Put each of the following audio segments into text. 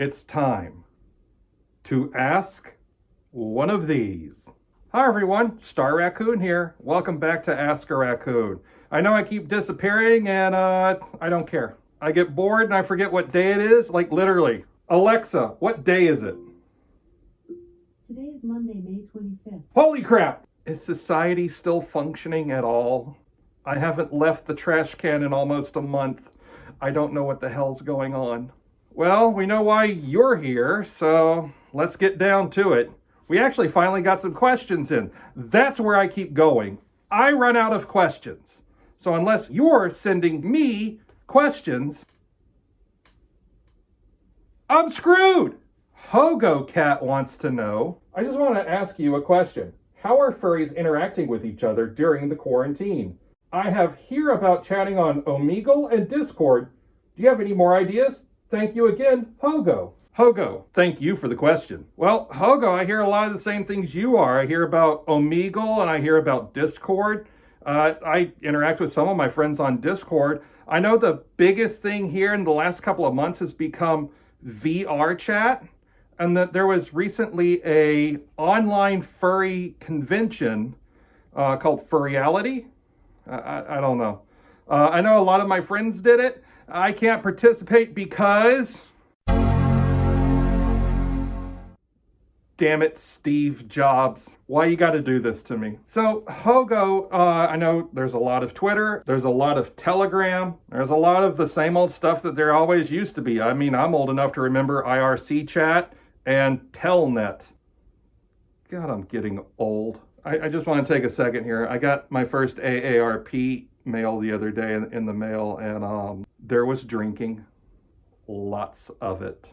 It's time to ask one of these. Hi everyone, Star Raccoon here. Welcome back to Ask a Raccoon. I know I keep disappearing and I don't care. I get bored and I forget what day it is, like literally. Alexa, what day is it? Today is Monday, May 25th. Holy crap! Is society still functioning at all? I haven't left the trash can in almost a month. I don't know what the hell's going on. Well, we know why you're here, so let's get down to it. We actually finally got some questions in. That's where I keep going. I run out of questions. So unless you're sending me questions, I'm screwed. Hogo Cat wants to know, I just want to ask you a question. How are furries interacting with each other during the quarantine? I have heard about chatting on Omegle and Discord. Do you have any more ideas? Thank you again, Hogo. Hogo, thank you for the question. Well, Hogo, I hear a lot of the same things you are. I hear about Omegle and I hear about Discord. I interact with some of my friends on Discord. I know the biggest thing here in the last couple of months has become VR chat, and that there was recently a online furry convention called Furryality. I don't know. I know a lot of my friends did it. I can't participate because... Damn it, Steve Jobs. Why you gotta do this to me? So, Hogo, I know there's a lot of Twitter, there's a lot of Telegram, there's a lot of the same old stuff that there always used to be. I mean, I'm old enough to remember IRC chat and Telnet. God, I'm getting old. I just want to take a second here. I got my first AARP mail the other day in the mail, and there was drinking. Lots of it.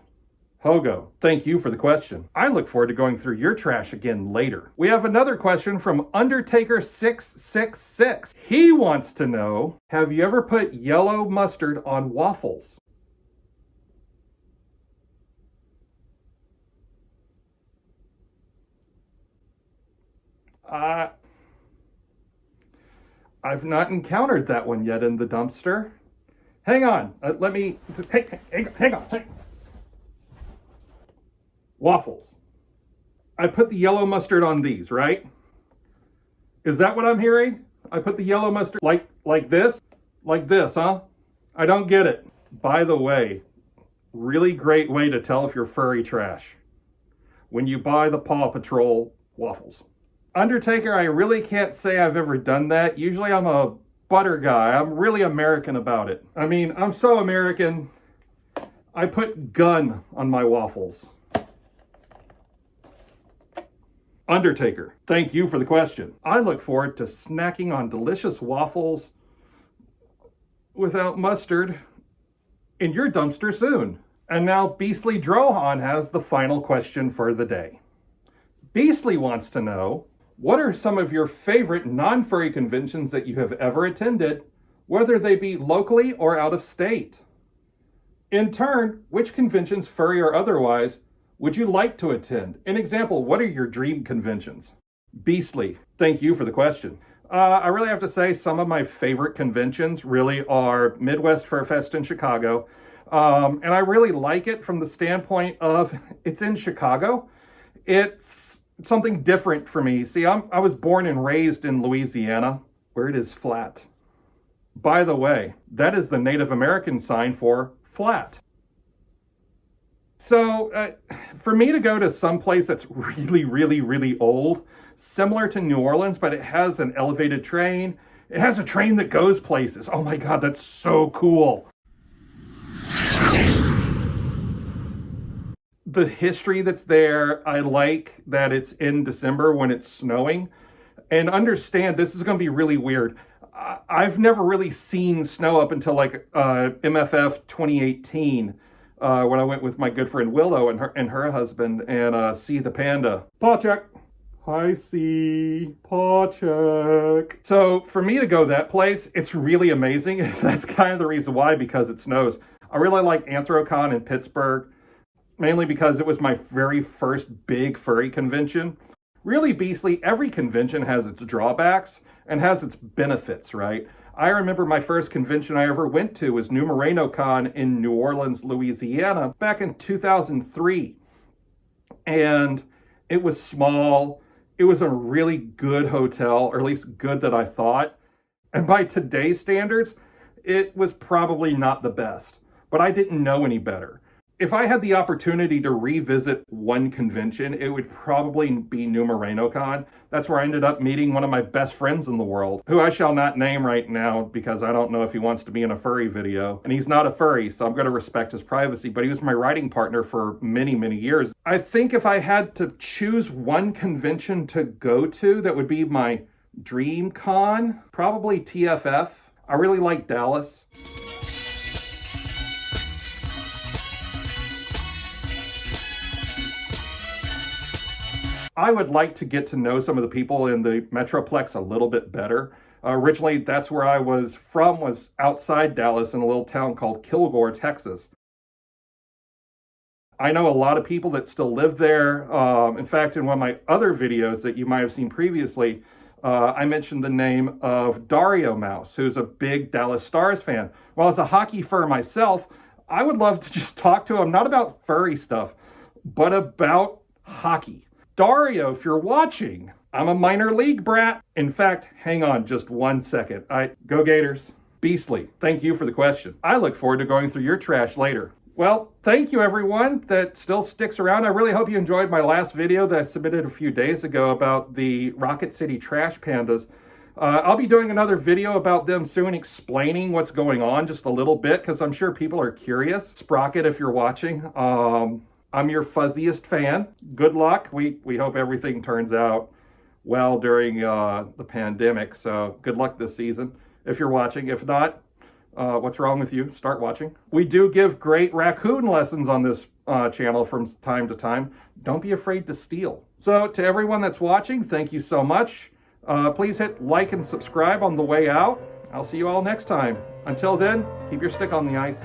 Hogo, thank you for the question. I look forward to going through your trash again later. We have another question from Undertaker666. He wants to know, have you ever put yellow mustard on waffles? I've not encountered that one yet in the dumpster. Hang on, let me, hang on. Waffles. I put the yellow mustard on these, right? Is that what I'm hearing? I put the yellow mustard like this? Like this, huh? I don't get it. By the way, really great way to tell if you're furry trash. When you buy the Paw Patrol waffles. Undertaker, I really can't say I've ever done that. Usually I'm a butter guy. I'm really American about it. I mean, I'm so American. I put gun on my waffles. Undertaker, thank you for the question. I look forward to snacking on delicious waffles without mustard in your dumpster soon. And now Beastly Drohan has the final question for the day. Beastly wants to know, what are some of your favorite non-furry conventions that you have ever attended, whether they be locally or out of state? In turn, which conventions, furry or otherwise, would you like to attend? An example, what are your dream conventions? Beastly, thank you for the question. I really have to say some of my favorite conventions really are Midwest Fur Fest in Chicago. And I really like it from the standpoint of it's in Chicago. It's something different for me. See, I was born and raised in Louisiana, where it is flat. By the way, that is the Native American sign for flat. So for me to go to some place that's really, really, really old, similar to New Orleans, but it has an elevated train. It has a train that goes places. Oh my God, that's so cool. The history that's there, I like that it's in December when it's snowing. And understand, this is going to be really weird. I've never really seen snow up until like MFF 2018. When I went with my good friend Willow and her husband and C the panda. Paw check. Hi C. Paw check. So for me to go that place, it's really amazing. That's kind of the reason why, because it snows. I really like Anthrocon in Pittsburgh, mainly because it was my very first big furry convention. Really, Beastly, every convention has its drawbacks and has its benefits, right? I remember my first convention I ever went to was New Moreno Con in New Orleans, Louisiana, back in 2003. And it was small. It was a really good hotel, or at least good that I thought. And by today's standards, it was probably not the best, but I didn't know any better. If I had the opportunity to revisit one convention, it would probably be New Moreno Con. That's where I ended up meeting one of my best friends in the world, who I shall not name right now because I don't know if he wants to be in a furry video. And he's not a furry, so I'm going to respect his privacy, but he was my writing partner for many, many years. I think if I had to choose one convention to go to that would be my dream con, probably TFF. I really like Dallas. I would like to get to know some of the people in the Metroplex a little bit better. Originally, that's where I was from, was outside Dallas in a little town called Kilgore, Texas. I know a lot of people that still live there. In fact, in one of my other videos that you might have seen previously, I mentioned the name of Dario Mouse, who's a big Dallas Stars fan. Well, as a hockey fur myself, I would love to just talk to him, not about furry stuff, but about hockey. Dario, if you're watching, I'm a minor league brat. In fact, hang on just 1 second. Go Gators. Beastly, thank you for the question. I look forward to going through your trash later. Well, thank you everyone that still sticks around. I really hope you enjoyed my last video that I submitted a few days ago about the Rocket City trash pandas. I'll be doing another video about them soon, explaining what's going on just a little bit, because I'm sure people are curious. Sprocket, if you're watching, I'm your fuzziest fan. Good luck. We hope everything turns out well during the pandemic, so good luck this season if you're watching. If not, what's wrong with you? Start watching. We do give great raccoon lessons on this channel from time to time. Don't be afraid to steal. So to everyone that's watching, thank you so much. Please hit like and subscribe on the way out. I'll see you all next time. Until then, keep your stick on the ice.